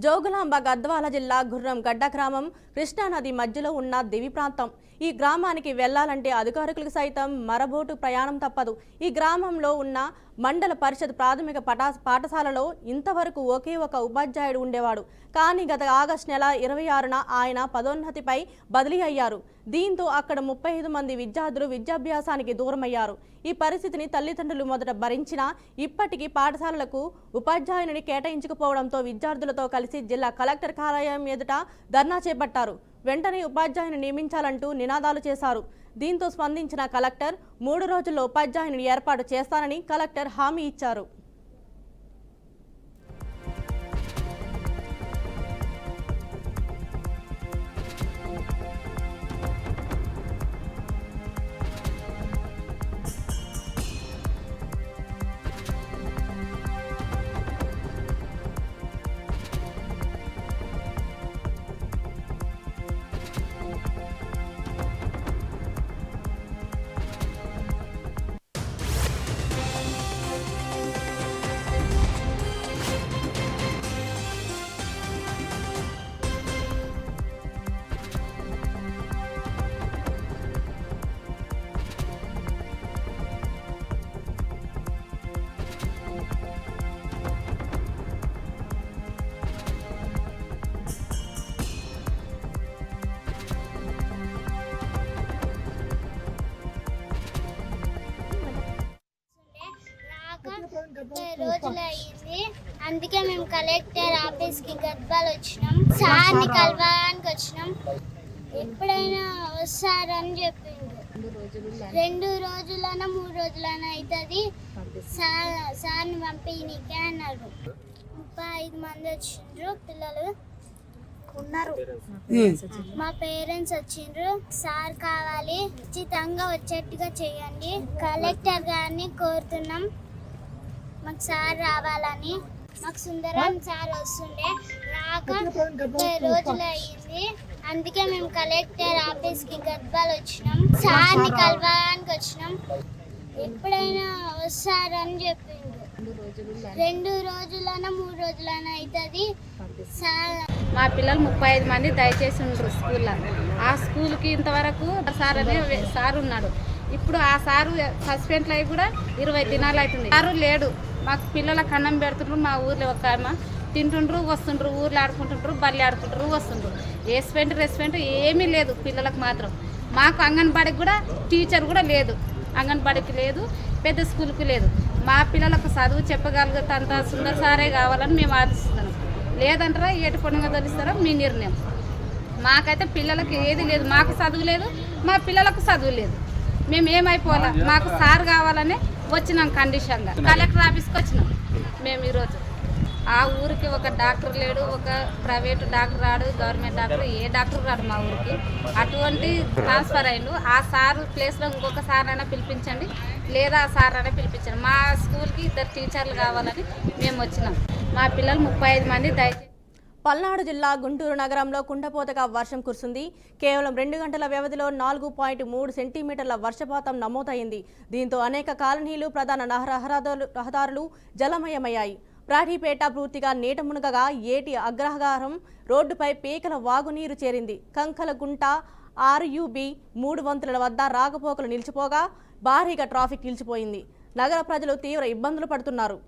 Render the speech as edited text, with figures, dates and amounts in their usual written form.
జోగులాంబ గద్వాల జిల్లా గుర్రం గడ్డ గ్రామం కృష్ణానది మధ్యలో ఉన్న దివి ప్రాంతం. ఈ గ్రామానికి వెళ్లాలంటే అధికారులకు సైతం మరబోటు ప్రయాణం తప్పదు. ఈ గ్రామంలో ఉన్న మండల పరిషత్ ప్రాథమిక పాఠశాలలో ఇంతవరకు ఒకే ఒక ఉపాధ్యాయుడు ఉండేవాడు. కానీ గత ఆగస్టు నెల 26న ఆయన పదోన్నతిపై బదిలీ అయ్యారు. దీంతో అక్కడ 35 మంది విద్యార్థులు విద్యాభ్యాసానికి దూరమయ్యారు. ఈ పరిస్థితిని తల్లిదండ్రులు మొదట భరించినా ఇప్పటికీ పాఠశాలలకు ఉపాధ్యాయుని కేటాయించకపోవడంతో విద్యార్థులతో కలిసి జిల్లా కలెక్టర్ కార్యాలయం ఎదుట ధర్నా చేపట్టారు. వెంటనే ఉపాధ్యాయుని నియమించాలంటూ నినాదాలు చేశారు. దీంతో స్పందించిన కలెక్టర్ 3 రోజుల్లో ఉపాధ్యాయుని ఏర్పాటు చేస్తానని కలెక్టర్ హామీ ఇచ్చారు. రోజులు అయ్యింది. అందుకే మేము కలెక్టర్ ఆఫీస్ కి గద్వాల్ వచ్చినాం. సార్ని కలవడానికి వచ్చినాం. ఎప్పుడైనా వస్తారని చెప్పిండు. 2 రోజులైనా 3 రోజులైనా అవుతుంది. సార్ని పంపిణీకే అన్నారు. 35 మంది వచ్చిండ్రు పిల్లలు ఉన్నారు. మా పేరెంట్స్ వచ్చిండ్రు. సార్ కావాలి, ఉచితంగా వచ్చేట్టుగా చేయండి. కలెక్టర్ గారిని కోరుతున్నాం మాకు సార్ రావాలని. మాకు సుందరం సార్ వస్తుండే, రాక 30 రోజులు అయ్యింది. అందుకే మేము కలెక్టర్ ఆఫీస్ కి గద్వాల్ వచ్చినాం. సార్ని కలవడానికి వచ్చినాం. ఎప్పుడైనా వస్తారని చెప్పిండు. 2 రోజులైనా 3 రోజులైనా అవుతుంది. మా పిల్లలు 35 మంది దయచేసి ఉండరు స్కూల్లో. ఆ స్కూల్కి ఇంతవరకు సార్ అనే సార్ ఉన్నాడు. ఇప్పుడు ఆ సారు సస్పెండ్ అయ్యి కూడా 20 దినాలు అవుతుంది. సారు లేడు. మాకు పిల్లలకు అన్నం పెడుతుండ్రు. మా ఊర్లో ఒక ఆమె తింటుండ్రు వస్తుండ్రు, ఊర్లో ఆడుకుంటుండ్రు, బల్లి ఆడుకుంటారు వస్తుండ్రు. రెస్పెంట్ ఏమీ లేదు పిల్లలకు మాత్రం. మాకు అంగన్వాడికి కూడా టీచర్ కూడా లేదు. అంగన్వాడికి లేదు, పెద్ద స్కూల్కి లేదు. మా పిల్లలకు చదువు చెప్పగలుగుతంత సుందర్ సారే కావాలని మేము ఆశిస్తున్నాం. లేదంటారా ఏటి పొంగ తొలిస్తారా మీ నిర్ణయం. మాకైతే పిల్లలకి ఏది లేదు. మాకు చదువు లేదు, మా పిల్లలకు చదువు లేదు. మేము ఏమైపోవాలా, మాకు సార్ కావాలనే వచ్చినాం. కండిషన్గా కలెక్టర్ ఆఫీస్కి వచ్చినాం మేము ఈరోజు. ఆ ఊరికి ఒక డాక్టర్ లేడు, ఒక ప్రైవేటు డాక్టర్ రాడు, గవర్నమెంట్ డాక్టర్ ఏ డాక్టర్ రాడు మా ఊరికి. అటువంటి ట్రాన్స్ఫర్ అయ్యిండు. ఆ సార్ ప్లేస్లో ఇంకొక సార్ అయినా పిలిపించండి, లేదా ఆ సార్ అయినా పిలిపించండి. మా స్కూల్కి 2 టీచర్లు కావాలని మేము వచ్చినాం. మా పిల్లలు 35 మంది దయచేసి. పల్నాడు జిల్లా గుంటూరు నగరంలో కుండపోతగా వర్షం కురిసింది. కేవలం 2 గంటల వ్యవధిలో 4.3 సెంటీమీటర్ల వర్షపాతం నమోదైంది. దీంతో అనేక కాలనీలు, ప్రధాన రహదారులు జలమయమయ్యాయి. ప్రాఠీపేట పూర్తిగా నీట మునగగా ఏటి అగ్రహారం రోడ్డుపై పీకల వాగునీరు చేరింది. కంకలగుంట RUB 3 వంతుల వద్ద రాకపోకలు నిలిచిపోగా భారీగా ట్రాఫిక్ నిలిచిపోయింది. నగర ప్రజలు తీవ్ర ఇబ్బందులు పడుతున్నారు.